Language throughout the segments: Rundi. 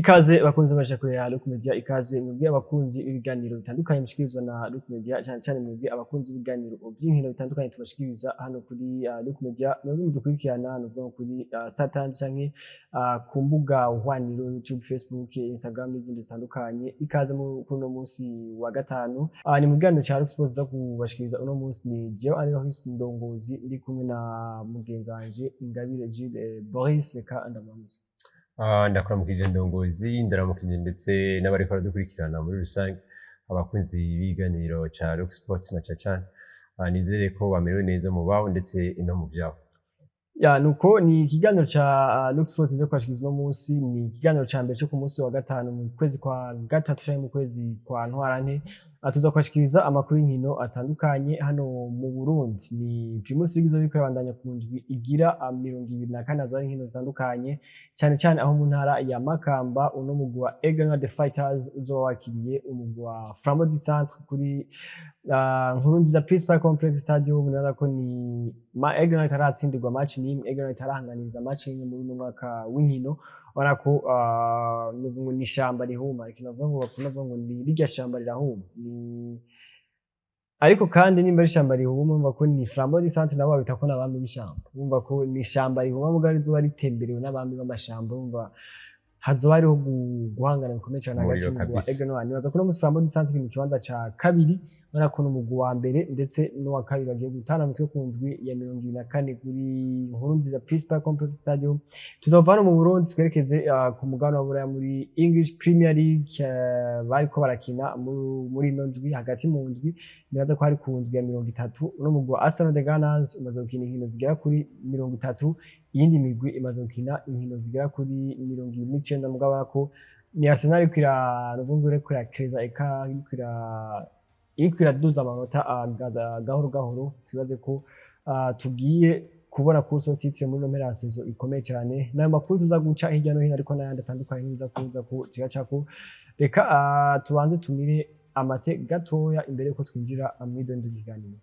Ikaze bakunze baje kurera Look Media, ikaze mwebwe abakunzi ibiganiro bitandukanye mushikirizwa na Look Media, cyane mwebwe abakunzi ibiganiro by'inkino bitandukanye tubashikiriza hano kuri Look Media. Mwebwe mudukurikirana no kuri Star Times canke ku mbuga hwaniro YouTube, Facebook, Instagram n'izindi zitandukanye. Ikaze mu kuno munsi wa gatanu ni mu biganiro cya Look Sports za kubashikiriza uno munsi. Ni Jewe ari Rohis Ndongozi ndi kumwe na mugenzanje Ingabire Gilles Boris Reka Andamamuzi. Ndakora mu kijendo Ndongozi, ndaramukije ndetse n'abari ko dukurikirana muri rusange abakunzi biganiro ca Look Sports na Chachan. Nizere ko bamerewe neza mu bawo ndetse no mu byabo. Nuko ni ikiganiro cha Look Sports zo kwashikiriza no munsi. Ni ikiganiro ca mbere cyo ku munsi wa gatanu mu kwezi kwa gatatu cyangwa mu kwezi kwa ntwarante. Tuza kwashikiriza amakuru y'inkino atandukanye hano mu Burundi. Ni Primus League zo bikwibandanya ku ndwi igira 24 zo inkino zitandukanye, cyane aho mu ntara ya Makamba uno mugwi wa Aigle the Fighters uzo wakiriye umugwi wa Flambeau du Centre kuri Nkurunziza Peace Park Complex Stadium. Nara ko ni Aigle itaratsindirwa match ni Aigle itarahanganiza match ni muri no mwaka w'inkino. Wana ko ni shamba rihuma, ikinavuga ngo bakunda ngo ni rijya shamba rirahuma. Ni ariko kandi nimba ishamba rihuma umva ko ni Flambeau du Centre nabo babita n'abami b'ishamba. Umva ko ni shamba rihuma mugari zo bari temberewe n'abami b'amashamba. Umva hazo hariho guhangana bikomeye cyane hagati y'umugwi wa Aigle n'abandi. Baza kuno muri Flambeau du Centre mu kibanza ca kabiri, bana ko n'umugwi wa mbere ndetse n'uwa kabiri bagiye gutana mutwe ku ndwi ya 24 kuri Nkurunziza Peace Park Complex Stadium. Tuzovana mu Burundi twerekeze ku mugabane wa Buraya muri English Premier League. Bariko barakina muri no ndwi hagati mu ndwi, nibaza ko hari ku ndwi ya 30. Uno mugwi wa Arsenal the Gunners umaze gukina inkino zigera kuri 30, iyindi migwi imaze gukina inkino zigera kuri 29. Mugabana ko ni Arsenal kwira ruvungure kwira Kreza eka kwira duza amanota gahoro. Tubaze ko tugiye kubona kurso titre muri nomera saison ikomeye cyane. Nayo makuru tuza guca hirya no hino ariko n'ayandi atandukanye niza kuza ko tugaca ko. Reka tubanze tumire amate gatoya imbere ko twinjira amido ndugiganiro.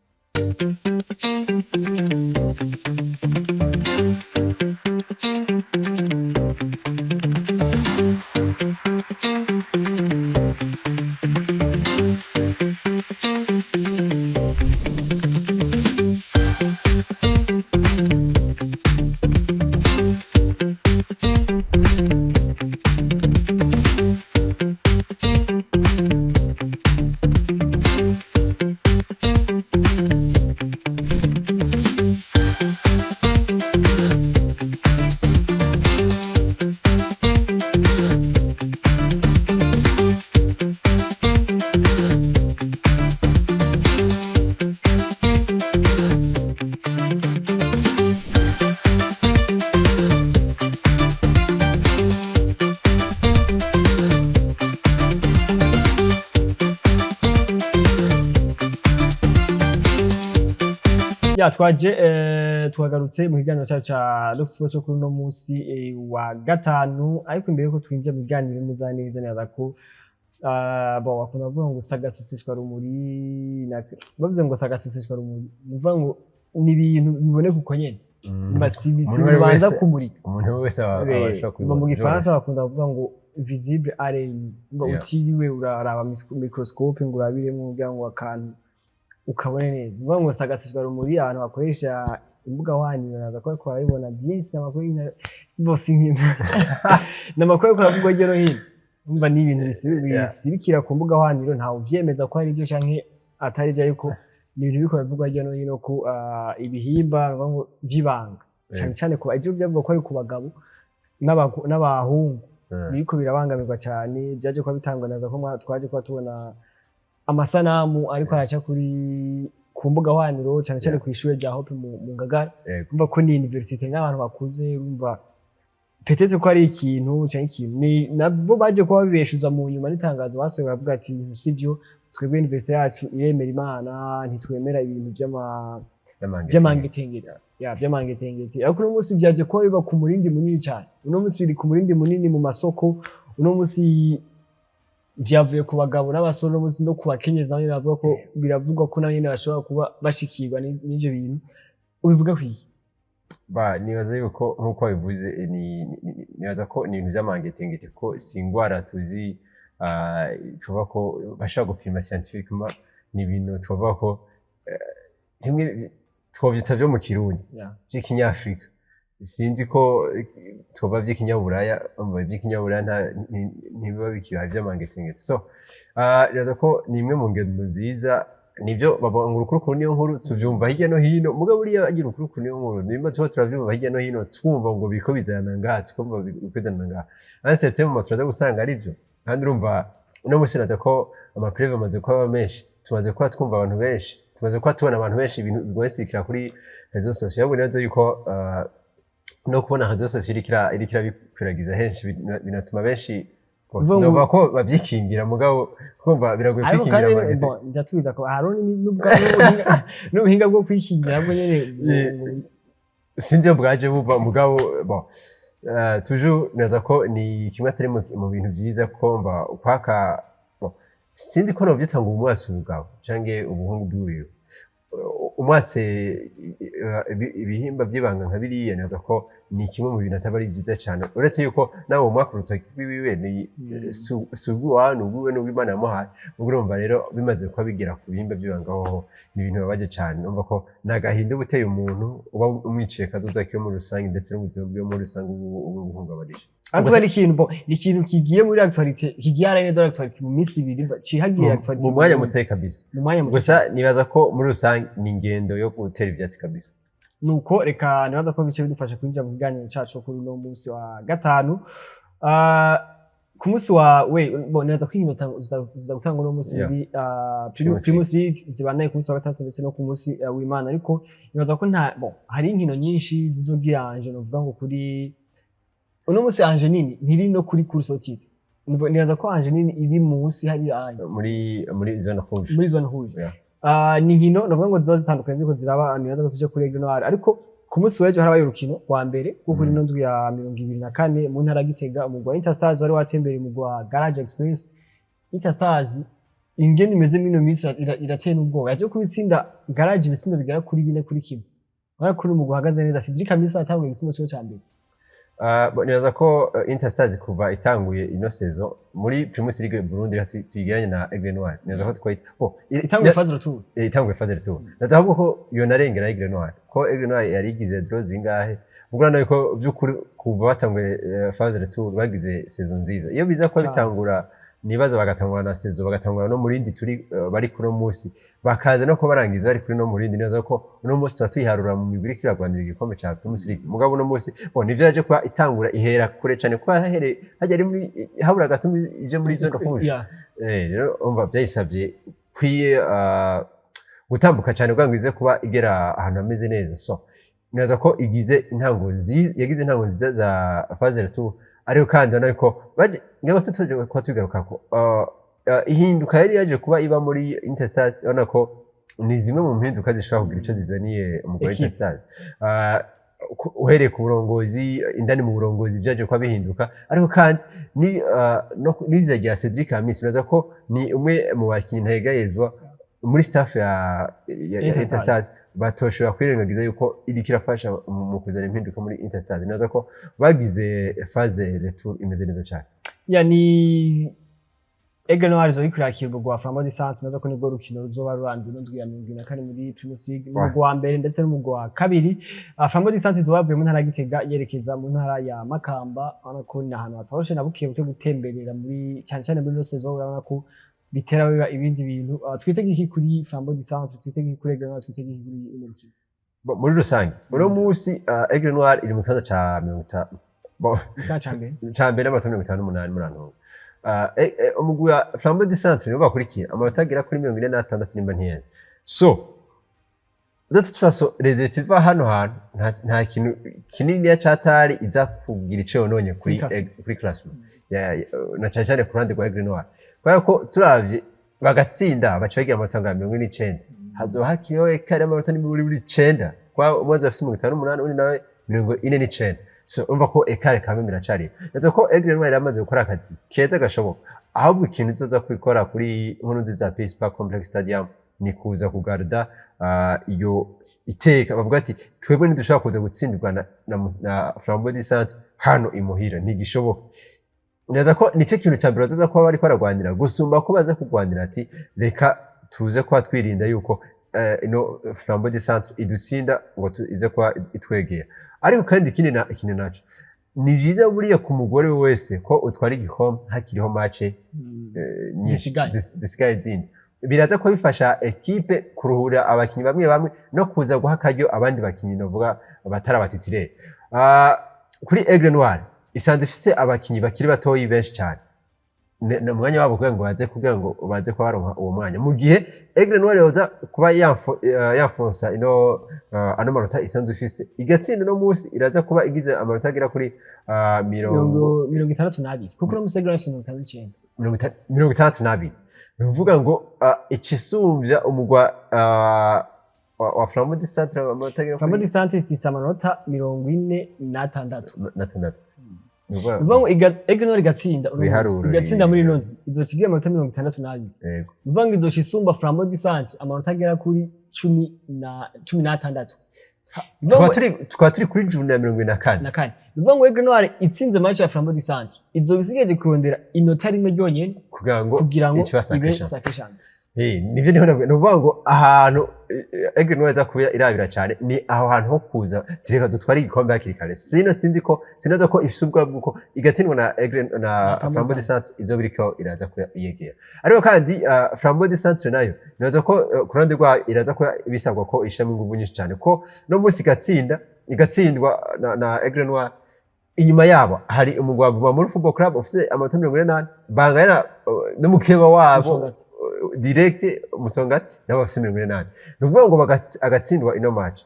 Twagarutse mu kiganiro cha Look Sports kuri no munsi wa gatanu. Ariko imbere ko twinjira mu biganiro neza neza ko bakunda bavuga ngo sagaseseshwa rumuri, bavuze ngo sagaseseshwa rumuri bivuga ngo ni ibintu biboneka uko nyene basibisi banza kumurika umuntu wese abasha kubibona. Mu Gifaransa bakunda bavuga ngo visible array, utiriwe uraraba microscope ngo urabiremo kugira ngo akantu ukabone neza. Bivuga ngo sagaseshwa rumuri abantu bakoresha imbuga hwanyu naza ko barabibona byinshi amakuru bose nk'imwe n'amakuru kuravugwa ryo hino. Umva ni ibintu bisirikira ku mbuga hwanyu, ntawe uvyemeza ko ari byo canke atari byo, ariko ni ibintu biko bivugwa ryo hino ku ibihimba ngo vyibanga cyane ko aje byavuga ko ari ku bagabo n'abahungu biriko birabangamirwa cyane. Byaje ko bitangwa naza ko twaje ko tubona amasanamu ariko araca kuri ku mbuga hwaniro cyane ku ishure rya Hope mu Ngagara. Umva ko ni university n'abantu bakuze, umva peteze ko ari ikintu cyane ikintu ni nabo baje ko babibeshuza mu nyuma n'itangazo basohoye bavuga ati sivyo, twebwe university yacu iremera Imana, ntitwemera ibintu by'amangetengeti. Ariko uno munsi byaje ko biba ku murindi munini cyane. Uno munsi biri ku murindi munini mu masoko. Uno munsi vyavuye ku bagabo n'abasore n'umunsi no kubakenyeza bamwe bavuga ko biravugwa ko nabo nyene bashobora kuba bashikirwa n'ivyo bintu. Ubivuga kwiki? nibaza yuko nkuko bivuze nibaza ko ni ibintu by'amangetengete ko si ingwara tuzi tuvuga ko bashobora gupima scientifiquement, ni ibintu tuvuga ko rimwe twovyita vyo mu Kirundi vy'ikinyafrika, sinzi ko twoba vy'ikinyaburaya, vy'ikinyaburaya ntibiba bikibaye vy'amangetengete. So nibaza ko ni imwe mu ngendo nziza, nivyo babanga urukurukuru niyo nkuru tuvyumva hirya no hino, mugabo buriya agira urukurukuru niyo nkuru nimba tuba turavyumva hirya no hino twumva ngo biriko bizana ngaha, twumva biriko bizana ngaha, ariko certainement turaza gusanga ari vyo. Kandi urumva no musi naza ko amapreve amaze kuba menshi, tumaze kuba twumva abantu benshi, tumaze kuba tubona abantu benshi ibintu bigoyesikira kuri réseaux sociaux. Ahubwo nibaza yuko no kubona réseaux sociaux irikira bikwiragiza henshi binatuma benshi sinumva ko babyikingira, mugabo kumva biragoye kwikingira amagete. Ariko kandi njatubiza ko hari n'ubuhinga bwo kwikingira nabwo nyene sinzi yo bwaje buva, mugabo toujours naza ko ni kimwe atari mu bintu byiza kumva ukwaka, sinzi ko novyita ngo umwasi ubugabo canke ubuhungu bw'uwiwe, umwatse ibihimba by'ibanga nka biriya, naza ko ni kimwe mu bintu ataba ari byiza cyane, uretse yuko nawe umwaka urutoki rwiwe ni subwiwanyu ubwiwe n'ubw'Imana yamuhaye. Urumva rero bimaze kuba bigera ku bihimba by'ibanga hoho ni ibintu bibabaje cyane, urumva ko nagahinda ubuteye umuntu uba umwiciye kazoza kiyo muri rusange ndetse n'ubuzima bwiwe muri rusange ubuhungabanije. Atuba ni ikintu kigiye muri actualité, kigiye arene de actualité mu minsi ibiri cihagiye actualité mu mwanya muteye kabisa. Gusa nibaza ko muri rusange ni ingendo yo gutera ivyatsi kabisa. Nuko reka nibaza ko bice bidufasha kwinjira mu kiganiro cacu kuri no munsi wa gatanu. Ku munsi wa nibaza ko inkino ziza gutanga no munsi muri Primus League zibanaye ku munsi wa gatatu ndetse no ku munsi w'Imana, ariko nibaza ko hari inkino nyinshi zizogiranje novuga ngo kuri uno munsi Anje nini ntiri no kuri course au titre. Nibaza ko Anje nini iri munsi hari muri zone rouge, muri zone rouge. Ni nkino novuga ngo ziba zitandukanye ziko ziraba, nibaza ko tuje kuri Aigle Noir, ariko ku munsi w'ejo harabaye urukino wa mbere kuko kuri no ndwi ya 24 mu ntara Gitega, umugwa Interstars wari watembere mu gwa Garage Express. Interstars ingene imeze mino minsi irateye n'ubwoba, yaje kubitsinda Garage ibitsindo bigera kuri 4 kuri kimwe, ara kuri umugwa hagaze neza. Cedric Kamisa atanguye igitsindo cyo cya mbere. Nibaza ko Interstars kuva itanguye ino saison muri Primus League Burundi tuyigeranye na Aigle Noir, nibaza ko twita itanguye phase retour, itanguye phase retour. Naza ahubwo ko yo narengera Aigle Noir, ko Aigle Noir yari igize draw zingahe, ubwo nayo ko byukuri kuva batanguye phase retour bagize saison nziza. Iyo biza ko bitangura nibaza bagatangura na saison, bagatangura no murindi turi bari kuno munsi, bakaza no ko barangiza bari kuri no murindi, nibaza ko uno munsi twatuyiharura mu mibiri kiragwanira igikombe ca Primus League. Mugabo uno munsi nivyo yaje kwa itangura ihera kure cyane, kwa haje ari muri habura gatumi ije muri zone rouge. Rero umva byayisabye kwiye gutambuka cyane bwangize kuba igera ahantu ameze neza. So nibaza ko yagize intango nziza za phase retour, ariko kandi nako baje ngabo tuje kwa tugaruka ko ihinduka yari yaje kuba iba muri Interstars, ubona ko ni zimwe mu mpinduka zishobora kugira ico zizaniye umugore Interstars. Uhereye ku burongozi, indani mu burongozi byaje kuba bihinduka, ariko kandi niza rya Cedric Kamisa uraza ko ni umwe mu bakinyi ntayegayezwa muri staff ya Interstars, batoshobora kwirengagiza yuko iri kirafasha mu kuzana impinduka muri Interstars. Naza ko bagize phase retour imeze neza cyane. Yani Aigle Noir zo ikwakirwa gwa Flambeau du Centre, naza ko nibwo rukino ruzoba ruranze no ndwi ya 24 muri Primus League, mu gwa mbere ndetse no mu gwa kabiri. Flambeau du Centre zobavuye mu ntara Gitega yerekeza mu ntara ya Makamba, ana ko ni ahantu hatoroshe nabukiye cyo gutemberera muri cyane muri no saison, urabona ko bitera biba ibindi bintu. Twitege iki kuri Flambeau du Centre, twitege iki kuri Aigle Noir, twitege iki kuri ino rukino muri rusange. Uno munsi Aigle Noir iri mu kibanza ca 50 cambere n'amatoni 58 muri antu. Umugwi wa Flambeau du Centre nibo bakurikira amanota agera kuri 46 nimba ntiyenze. So zatu twaso resultat hano hantu nta kintu kinini ya catari iza kugira ico yononye kuri classroom na cyane ku ruhande rwa Aigle Noir, kubera ko turavye bagatsinda bacagira amatanga 49, hazo hakiyo kare amanota ni muri 9, kwa umwanzi afise 58 undi nawe 49. So umva ko ekare kamwe miracari, nazo ko Aigle Noir yamaze gukora akazi keza gashoboka, ahubwo ikintu zoza kwikora kuri nkuru nziza Peace Park Complex Stadium ni kuza kugarda iyo iteka bavuga ati twebwe ntidushobora kuza gutsindirwa na Flambeau du Centre hano imuhira ntigishoboka. Neza ko nico kintu cya mbere bazaza kuba bariko baragwanira gusumba ko baza kugwanira ati reka tuze kuba twirinda yuko ino Flambeau du Centre idutsinda ngo ize kuba itwegera. Ariko kandi ikindi naco ni vyiza buriya ku mugore wese ko utwara igikombe hakiriho match zisigaye zindi biraza ko bifasha ekipe kuruhura abakinyi bamwe no kuza guha akaryo abandi bakinyi novuga batarabatitire. Kuri Aigle Noir isanzwe ifise abakinyi bakiri batoyi benshi cyane na mwanya wabo kugira ngo baze ko baronka uwo mwanya mu gihe Aigle Noir yoza kuba yafonsa ino ano manota isanzwe ifise igatsinda no musi iraza kuba igize amanota agira kuri 62 kuko no musegera ifise 62 bivuga ngo ikisumbya umugwa wa Flambeau du Centre amanota agira Flambeau du Centre ifise amanota 46 Nuvango Aigle Noir igatsinda muri Londres izokigira amanota 62 nuvango izoshisumba Flambeau du Centre amanota agera kuri 16 tukaba turi kuri june ya 24 nuvango Aigle Noir itsinze match ya Flambeau du Centre izobisigaje kurondera inota rimwe ryonyene kugira ngo ibe sakishana. Nivyo nuvango ahantu Aigle Noir za kuya irabira cyane ni aho hantu ho kuza tireka dutwara igikombe hakiri kare sinoza ko ifisubwa bwuko igatsindwa na Aigle na Flambeau du Centre izobiriko iraza kuya yegera. Ariko kandi Flambeau du Centre nayo noza ko kurande rwa iraza ko bisabwa ko ishami nguvu nyinshi cyane ko no musi igatsindwa na Aigle Noir. Inyuma yabo hari umugwa muri Football Club ufise amanota 48 bangana n'umukeba wabo direct Musongati nabo bafise 48 nuvuga ngo agatsindwa ino match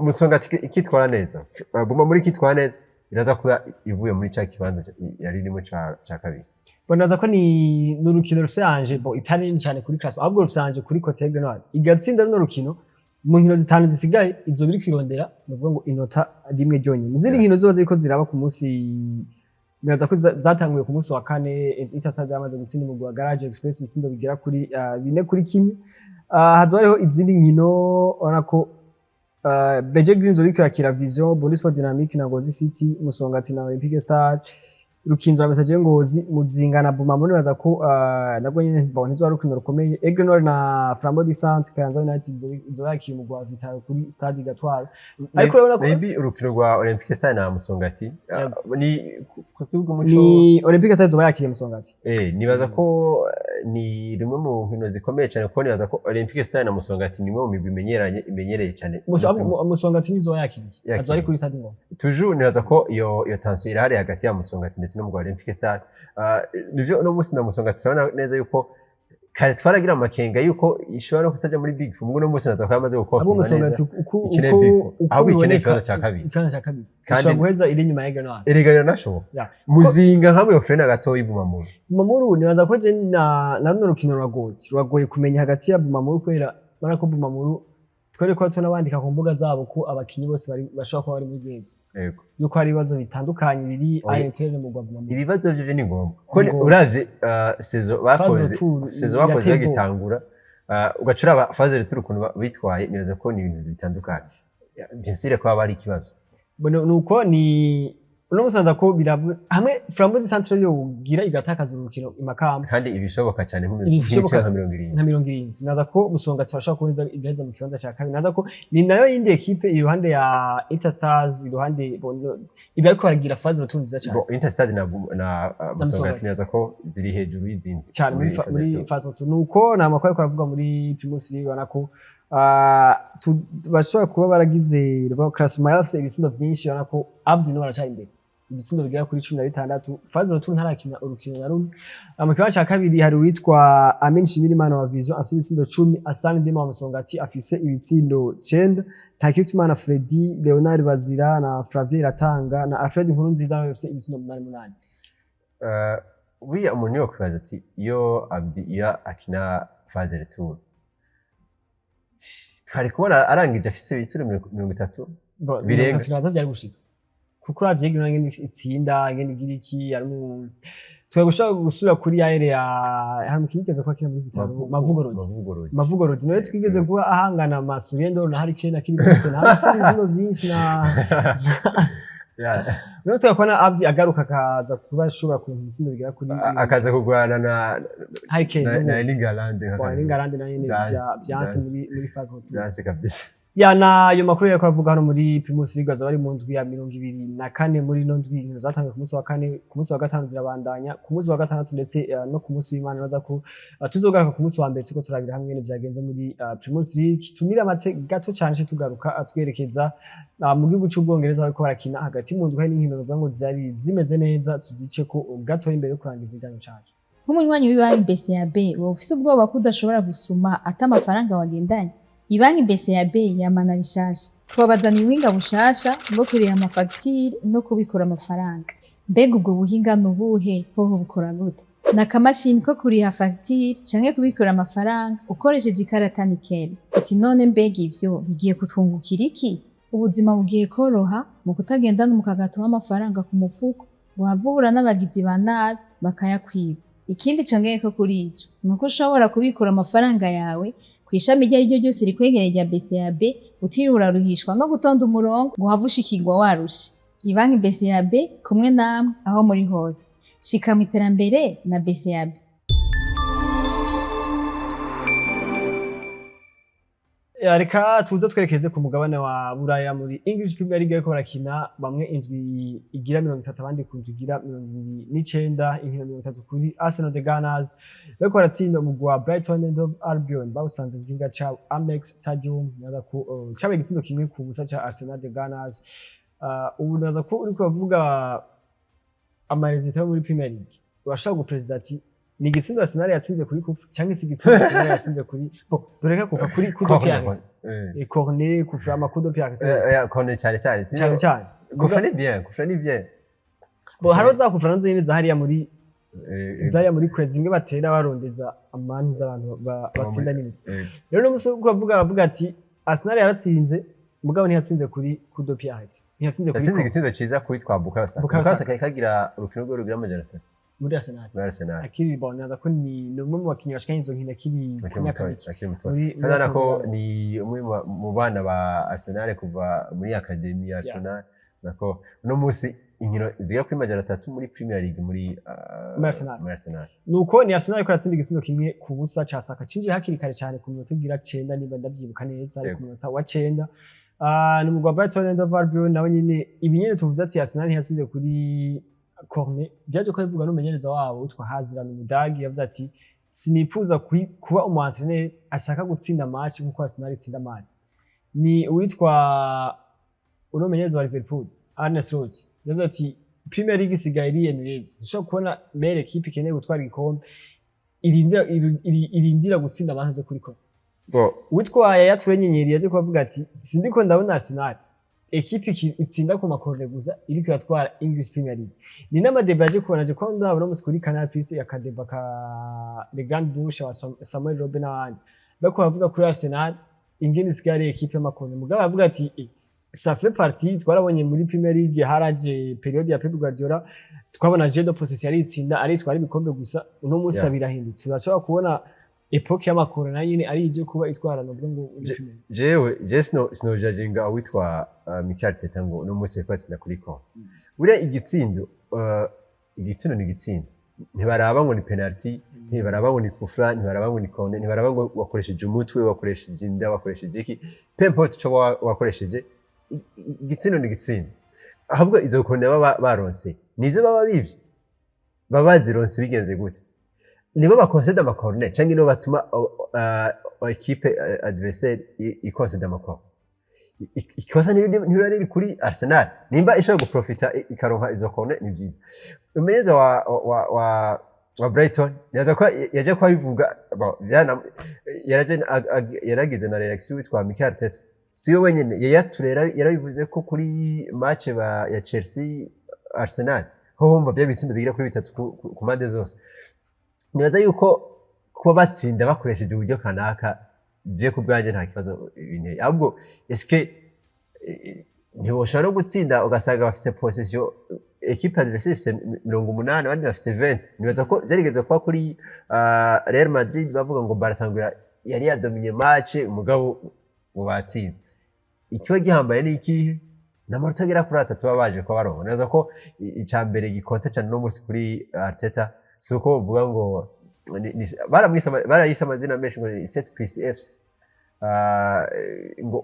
Musongati ikitwara neza Buma muri kitwara neza iraza kuba ivuye muri ca kibanza yari rimwe ca kabiri. Bonaza ko ni n'urukino rusanje itani cyane kuri class ahubwo rusanje kuri Cote Aigle Noir igatsinda no rukino mu nkino zitanu zisigaye izo biri kwirondera nuvuga ngo inota rimwe ryonyine. Izindi nkino zose ziko ziraba ku munsi biraza ko zatanguye ku munsi wa kane Interstars yamaze gutsinda mu gwa Garage Express ibitsindo bigera kuri 4 kuri 1. Hazoreho izindi nkino onako Beje Greens uriko yakira Vision, Bonisport Dynamic na Ngozi City, Musongati na Olympic Star, Rukinzo Message Ngozi, Muzinga na Buma muri baza ko nabwo nyene mbona izo rukino rukomeye. Aigle Noir na Flambeau du Centre Kayanza United izokira mu gwa Vital kuri Stade Gatwaro. Ariko urabona ko maybe urukino rwa Olympic Star na Musongati ni ku kibuga muco ni Olympic Star izobakiriye Musongati. Nibaza ko ni rimwe mu nkino zikomeye cyane ko nibaza ko Olympic Star na Musongati nimwe mu migwi imenyereye cyane. Musongati nizo yakiriye azari kuri Stade Ngoma. Toujours nibaza ko iyo tension irahari hagati ya Musongati ndetse no mu Olympic Star. Nivyo no musi na Musongati turabona neza yuko kare twaragira amakenga yuko ishobora no kutaja muri Big Four no musi naza ko yamaze gukonfirma neza ikine Big Four aho bikene ikibazo cya kabiri kandi guheza iri nyuma ya Aigle Noir erega nasho Muzinga hamwe yo Frena gatoyi Bumamuru nibaza ko je na runo rukino rwagoye kumenya hagati ya Bumamuru kwera barako Bumamuru twere ko tunabandika ku mbuga zabo ko abakinyi bose bashobora kuba bari muri game yuko hari ibibazo bitandukanye biri ayentere mu Bumamuru. Ibibazo byo ni ngombwa ko uravye saison bakoze bagitangura ugacura phase retour ukuntu bitwaye neza ko ni ibintu bitandukanye bien sûr ko bari ikibazo nuko ni uno musanza ko birabwe hamwe Flambeau du Centre yo gira igatakaza urukino imakamba kandi ibishoboka cyane nk'imice nka 70 naza ko Musonga cyashaka kuboneza igaheza mu kibanza cya kabiri naza ko ni nayo yindi equipe iruhande ya Interstars iruhande ibyo ko baragira phase rotundiza cyane Interstars na Musonga naza ko ziri hejuru y'izindi cyane muri phase nuko na makuru ko aravuga muri Primus League banako bashobora kuba baragize classement yafise ibisindo byinshi banako Abdi no aracyari imbere ibitsindo bigera kuri 16 phase rotour ntarakina urukino na rumwe. Mu kibanza cya kabiri hari witwa Amin Shimirimana wa Vision afise ibitsindo 10, Asani Dema wa Musongati afise ibitsindo 9, Ntakirutimana Freddy, Leonard Bazira na Flavie Ratanga na Alfred Nkurunziza afise ibitsindo 8. Buriya umuntu yo kwibaza ati iyo Abdi ya akina phase rotour twari kubona arangije afise ibitsindo 30 birenga byari gushika kuko ravye ngene itsinda ngene giriki gushaka gusura kuri yaere ya hari mukigeze kwa kina muri Vitaro Mavugorodi no twigeze kuba ahangana Masuriendo na Harry Kane akiri gute na zino byinshi na no twakwana Abdi agaruka akaza kuba ashobora ku ntsinda bigera kuri akaza kugwana na Harry Kane na England na yene byansi muri phase hotel byansi kabisa yana yo makuru yako avuga hano muri Primus League azabari mu ndwi ya 24 muri no ndwi inkino zatangiye ku munsi wa kane ku munsi wa gatanu zirabandanya ku munsi wa gatandatu ndetse no ku munsi w'Imana baza ko tuzogaruka ku munsi wa mbere tuko turabira hamwe ne byagenze muri Primus League tumira amate gato cyane tugaruka atwerekeza mu gihugu cy'Ubwongereza bariko barakina hagati mu ndwi n'inkino bavuga ngo zari zimeze neza tuzice ko gato imbere yo kurangiza igano cyacu nk'umunywanyi w'ibanki BCAB wowe ufise ubwoba ko udashobora gusuma ata amafaranga wagendanye Ibanki BCAB yamana bishasha twabazaniye ubuhinga bushasha bwo kuriha amafagitire no kubikora amafaranga mbega ubwo buhinga nubuhe hoho bukora gute nakamashini ko kuriha fagitire canke kubikora amafaranga ukoresheje ikarata Nickel ati none mbega ivyo bigiye kutwungukira iki ubuzima bugiye koroha mu kutagendana umukagato w'amafaranga ku mufuko wavura n'abagizi ba nabi bakayakwiba ikindi cangeye ko kuri ico nuko ushobora kubikora amafaranga yawe kwishami rya ryo ryose rikwegereye rya BCAB utirura ruhishwa no gutonda umurongo ngo havushikirwa warushe Ibanki BCAB kumwe namwe aho muri hose shika mu iterambere na BCAB reka tuza twerekeze ku mugabane wa Buraya muri English Premier League ariko barakina bamwe indwi igira 30 abandi kunju igira 29 inkino 30 kuri Arsenal the Gunners bariko baratsinda umugwi wa Brighton and Hove Albion bawusanze ku kibuga ca Amex Stadium naza ko cabe igisindo kimwe ku busa ca Arsenal the Gunners ubu naza ko uriko bavuga amarezita muri Premier League urashaka gu president ni igitsindo Arsenal yatsinze kuri kufa cyangwa se igitsindo Arsenal yatsinze kuri doreka kuva kuri kudo piarete corner kufa amakudo piarete corner cyane kufa ni bien haro za kufa nanzo nyine zahariya muri zariya muri kwezi zimwe batera barondeza amanza abantu batsinda n'imiti rero no muso kuvuga ati Arsenal yaratsinze mugabo ntiyatsinze kuri kudo piarete ntiyatsinze kuri igitsindo ciza kuri twa Bukayo kagira urukino rwo rugira amajana 3 muri Arsenal akiri bonyaza ko ni umwe mu bakinyi bashikanye izo nkina akiri muto kandi ko ni umwe mu bana ba Arsenal kuva muri academy ya Arsenal nako no musi inkino zigera kuri majana 3 muri Premier League muri Arsenal nuko ni Arsenal ko yatsinda igisindo kimwe ku busa ca Saka cinje hakiri kare cyane ku minota igira 9 niba ndavyibuka neza ari ku minota wa 9 ni umugwa Brighton and Hove Albion nawe nyine ibinyene tuvuze ati Arsenal yasize kuri corner byaje ko bivuga n'umumenyereza wabo witwa Hazard umudagi yavuze ati sinifuza kuba umu entraîneur ashaka gutsinda match nkuko Arsenal itsinda match ni witwa unomenyereza wa Liverpool Arne Slot yavuze ati Premier League isigaye iri Emirates dushobora kubona mere equipe ikeneye gutwara igikombe irindira gutsinda abantu zo kuri corner witwa yatwenyenyeri yaje kuvuga ati sindiko ndabona Arsenal ekipi itsinda ku makorne gusa iriko yatwara English Premier League ni n'amadeba yaje kubonaje ko ndabona musi kuri Canal Plus yakadeba ka Le Grand Bouche wa Samuel Robben n'abandi bako bavuga kuri Arsenal ingene isigare ekipi y'amakorne mugabo bavuga ati ça fait partie twarabonye muri Premier League haraje periode ya Pep Guardiola twabona Jedo Possession ari itsinda ari twari ibikombe gusa uno musi abirahindutse turashobora kubona epoke y'amakorne nayo nyine ari ije kuba itwara no ngo jewe sino judginga witwa Mikel Arteta ngo no musi kwatsinda kuri ko ure igitsindo ni igitsindo ntibaraba ngo ni penalty ntibaraba ngo ni kufra ntibaraba ngo ni corner ntibaraba ngo wakoresheje umutwe wakoresheje inda wakoresheje iki pempo cyo wakoresheje igitsindo ni igitsindo ahubwo izo corner baba baronse nizo baba bivye baba zironse bigenze gute nibo bakonseda amakorne cyangwa nibo batuma equipe adversaire ikonseda amakorne ikosa ntirari kuri Arsenal nimba ishobora guprofita ikaronka izo korne ni byiza umenyeza wa Brighton yaza ko yaje kwa bivuga yaragize na reaction witwa Mikel Arteta siyo wenyene yarabivuze ko kuri match ya Chelsea Arsenal ho homba byabitsindo bigira kuri 3 ku mande zose nibaza yuko kuba batsinda bakoresheje uburyo kanaka je ku bwanje nta kibazo ibintu ahubwo eske ntiboshobora no gutsinda ugasanga bafise possession equipe adversaire ifise 80 abandi bafise 20 nibaza ko byarigeze kuba kuri Real Madrid bavuga ngo Barca yari yadomine match umugabo mu batsinze ikiwe gihambaye ni iki n'amanota agera kuri 3 babaje ko barongo nibaza ko icambere gikonte cyane no musi kuri Arteta suko uvuga ngo barayise amazina menshi ngo set piece fc ngo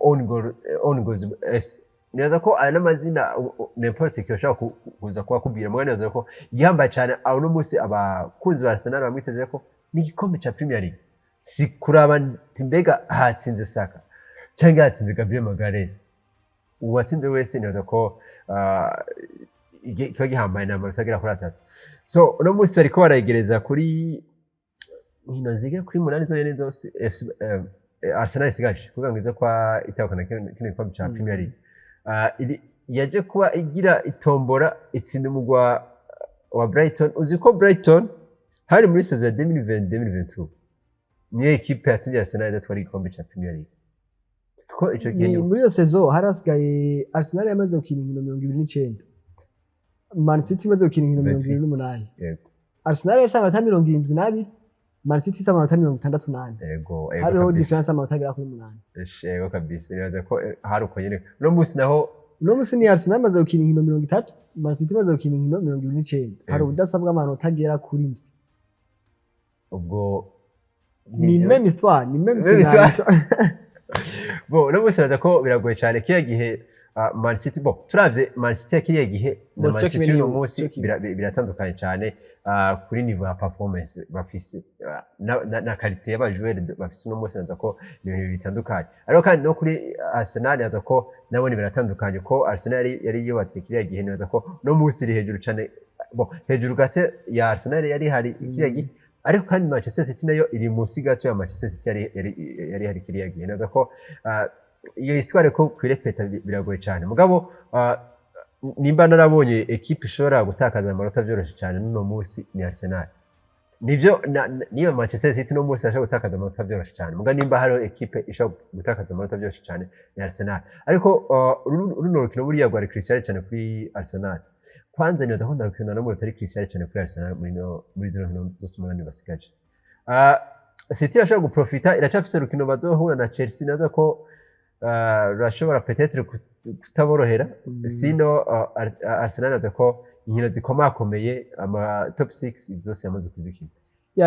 on goals fc nibaza ko aya n'amazina n'importe ki ushaka kuza kuba kubwira mugani nibaza ko gihambaye cyane aho no musi abakuzi ba Arsenal bamwiteze ko n'igikombe ca Premier League si kuraba mbega hatsinze Saka cyangwa hatsinze Gabriel Magalhaes uwatsinze wese nibaza ko kiba gihambaye n'amanota agera kuri 3 so uno musi bariko barayegereza kuri nkino zigera kuri 8 zonyene zose Arsenal isigaje kuvuga ngo izo kwa itakana kino gikombe ca Premier League yaje kuba igira itombora itsinda umugwa wa Brighton uziko Brighton hari muri saison ya 2020-2022 ni equipe yatumye Arsenal idatwara igikombe ca Premier League ko ico gihe muri iyo saison harasigaye Arsenal yamaze gukina inkino 29 Man City imaze gukina inkino 28 yego Arsenal yafise amanota 72 Man City isa amanota 68 yego hariho difference amanota agera kuri 8 yego kabisa nibaza ko hari uko nyene no musi naho no musi ni Arsenal imaze gukina inkino 30 Man City imaze gukina inkino 29 hari ubudasabwa amanota agera kuri 7 ubwo ni même histoire bo no musi naza ko biragoye cyane kiya gihe Man City bo turavye Man City yakiriye gihe na Man City no musi biratandukanye cyane kuri niveau ya performance bafise na qualité y'abajoueur bafise no musi naza ko ibintu bitandukanye ariko kandi no kuri Arsenal naza ko nabone biratandukanye ko Arsenal yari yubatse kiriya gihe naza ko no musi iri hejuru cyane bo hejuru gate ya Arsenal yari hari kiriya gihe ariko kandi Manchester City nayo iri musi gato ya Manchester City yari hari kiriya gihe naza ko iyo histoire ko kwirepeta biragoye cyane mugabo nimba narabonye equipe ishobora gutakaza amanota byoroshye cyane no musi ni Arsenal nivyo niyo Manchester City no musi ashaka gutakaza amanota byoroshye cyane mugabo nimba hari equipe ishobora gutakaza amanota byoroshye cyane ni Arsenal ariko runo rukino buriya rwa Cristiano cyane kuri Arsenal kwanza nibaza ko ndakina no muri tari Cristiano cyane kuri Arsenal muri zino nkino zose umunani basigaje City irashobora guprofita iracafise urukino bazohura na Chelsea naza ko rashobora peut-être kutaborohera sino Arsenal naza ko inkino zikomakomeye ama top 6 zose yamaze kuzikina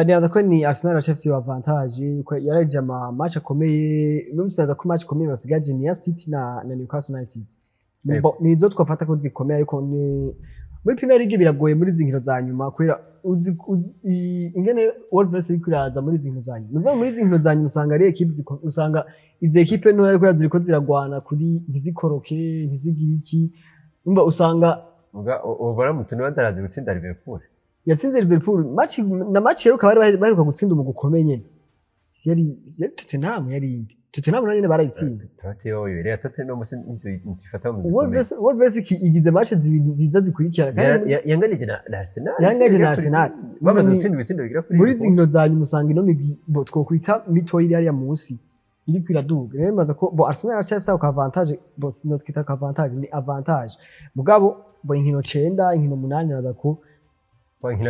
nibaza ko ni Arsenal yacafise avantage ko yaraje ama match akomeye n'umusaza ko match akomeye basigaje ni ya City na Newcastle United nizo twafata ko zikomeye ariko ni muri Premier League biragoye muri zinkino za nyuma kubera ingene Wolves iri kuraza muri zinkino za nyuma muri zinkino za nyuma usanga ari equipe usanga izi equipe no ariko yaziriko ziragwana kuri ntizikoroke ntizigire iki umba usanga ubara mutuni bandarazi gutsinda Liverpool yatsinze Liverpool match rero kabari baheruka gutsinda mu gukomeye nyene yari Tottenham yari indi Tottenham nanyene barayitsinda Tottenham yo rero Tottenham musi ntifata mu Wolves igize match ziza zikurikira kandi yanganije na Arsenal yanganije na Arsenal bamaze gutsinda ibitsindo bigira kuri muri zinkino za nyuma usanga ino migwi twokwita mito iri hariya munsi iri kwiraduga rero maze ko Arsenal yacafise ako avantage sino twita ako avantage ni avantage mugabo inkino 9 inkino 8 naza ko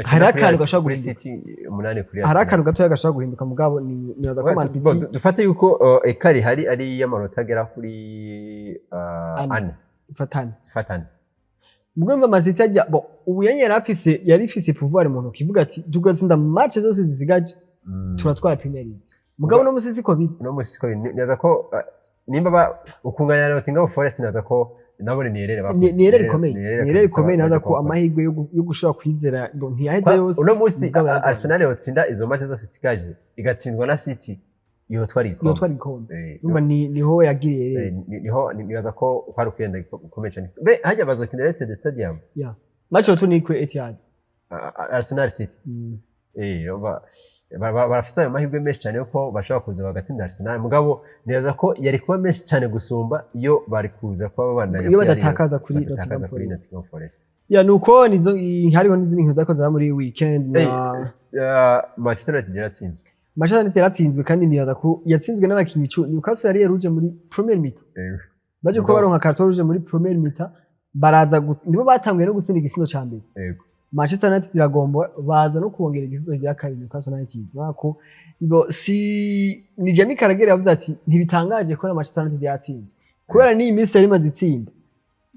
hari akantu gashobora kuri City 8 kuri hari akantu gatoya gashobora guhinduka mugabo nibaza ko Man City dufate yuko ekari hari ari y'amanota agera kuri 4 dufatane mugomba Man City ajya ubu yari ifise pouvoir mu ntoki ivuga ati tugatsinda match zose zisigaje turatwara Premier League mugabo no musi siko biri no musi siko naza ko nimba ukunganya Nottingham Forest naza ko nabone niyerere ikomeye naza ko amahirwe yo gushobora kwizera ntiyaheze yose uno musi Arsenal yotsinda izo match zose zisigaje igatsindwa na City yotwara ikombe numva niho yagiriye niho nibaza ko kwari kugenda gukomeye cyane be hajya bazokinira Etihad Stadium match yotu ni kuri Etihad Arsenal City barafite ayo mahirwe menshi cyane yuko bashobora kuza bagatsinda Arsenal mugabo nibaza ko yari kuba menshi cyane gusumba iyo bari kuza kuba babandanya iyo badatakaza kuri Nottingham Forest nuko nizo hariho n'izindi nkino zakoze muri weekend na Manchester United yaratsinzwe Manchester United yaratsinzwe kandi nibaza ko yatsinzwe n'abakinyi Newcastle yari yaruje muri Premier Mita baje ko baronka carton rouge muri Premier Mita baraza nibo batanguye no gutsinda igisindo ca mbere yego Manchester United iragomba baza no kuongera igisindo cya kabiri Newcastle United bako ibo si ni Jamie Carragher yavuze ati ntibitangaje ko na Manchester United yatsinze kubera ni iminsi yari maze itsinda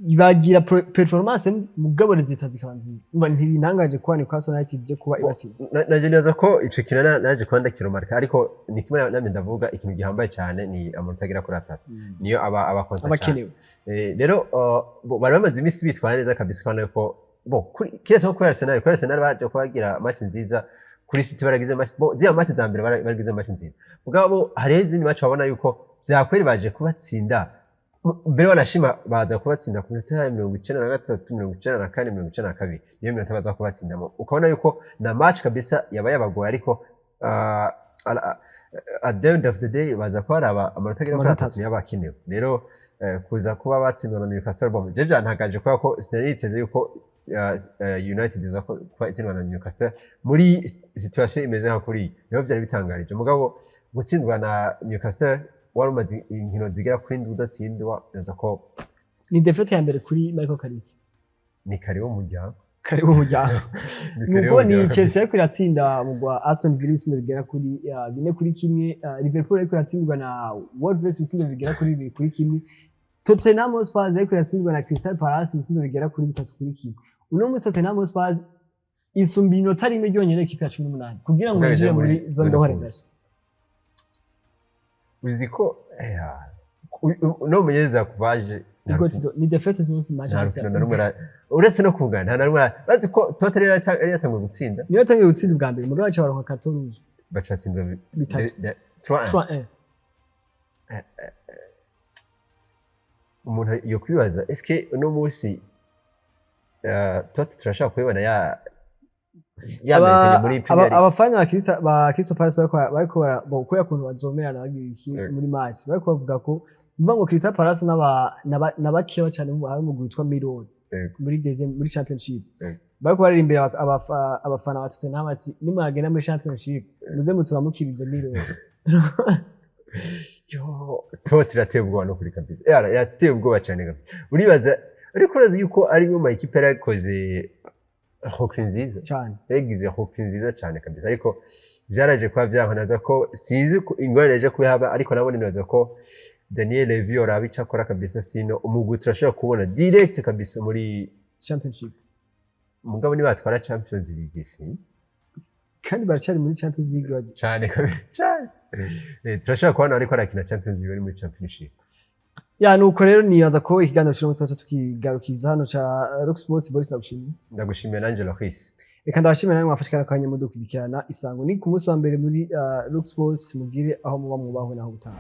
ibagira performance mugabo rezita zikaba nziza umva ntibintangaje ko Newcastle United je kuba ibasira naje neza ko ico kintu naje kwanda kiromarka ariko ni kimwe namwe ndavuga ikintu gihambaye cyane ni amanota agira kuri 3 niyo aba konta abakenewe rero bari bamaze iminsi bitwara neza kabisa kandi ko kiretse ko kuri Arsenal baje kubagira match nziza kuri City baragize match ziya match za mbere baragize match nziza mugabo harezi ni match wabona yuko byakweri baje kubatsinda mbere wanashima baza kubatsinda ku minota 93 94 92 niyo minota baza kubatsindamo ukabona yuko na match kabisa yaba yabagoye ariko at the end of the day baza kwaraba amanota agira kuri 3 yabakinewe rero kuza kuba batsindwa na Newcastle bombe je byantagaje ko siniteze yuko United iza kuba itsindwa na Newcastle muri situation imeze nka kuri niyo byari bitangarije mugabo gutsindwa na Newcastle warumaze inkino zigera kuri ndudatsindwa neza ko ni defete ya mbere kuri Michael Carrick ni karibu mujya nuko ni Chelsea ariko iratsinda mugwa Aston Villa ibitsindo bigera kuri 4-1 Liverpool ariko iratsindwa na Wolves ibitsindo bigera kuri 2-1 Tottenham Hotspur ariko iratsindwa na Crystal Palace ibitsindo bigera kuri 3-1 uno munsi Tottenham Hotspur isumba inota rimwe ryonyene kipe ya 18 kugira ngo yinjire muri zone de relégation uziko no munyeza kuvaje ni defete zose Manchester uretse no kugana nta narumwe bazi ko Tottenham yari yatangiye gutsinda niyo yatangiye gutsinda bwa mbere mugabo bacha baronka carton rouge bacatsindwa 3-1 umuntu yo kwibaza eske uno munsi Tottenham turashaka kubibona abafana ba Crystal Palace bariko bakoya kuntu bazomerana bagira muri match bariko bavuga ko mva ngo Crystal Palace n'abakiye cyane mu gwitwa Milan muri deuxième muri championship bariko baririmbira abafana ba Tottenham ati nimwagenda muri championship muze muturamukirize Milan yo Tottenham atebwa no kuri kabisa yaratebwa cyane kabisa uribaza ariko urazi yuko ari mu makipe yarakoze hockey nziza cyane yagize hockey nziza cyane kabisa ariko jaraje kwa byankonaza ko sizi ingorane je kubihaba ariko nabone nibaza ko Daniel Levy orabica akora kabisa sino umugwi turashobora kubona direct kabisa muri championship mugabo ni batwara Champions League si kandi baracari muri Champions League cyane kabisa turashobora kubona ariko arakina Champions League muri championship ya nuko rero nibaza ko ikiganiro cyo mutatu tukigarukiza hano cha Rock Sports Boris ndagushimiye Angelo Chris reka ndabashimira namwe mwafashikana kanya mu dukurikirana isango ni ku munsi wa mbere muri Rock Sports mugire aho muba mwubaho naho gutaha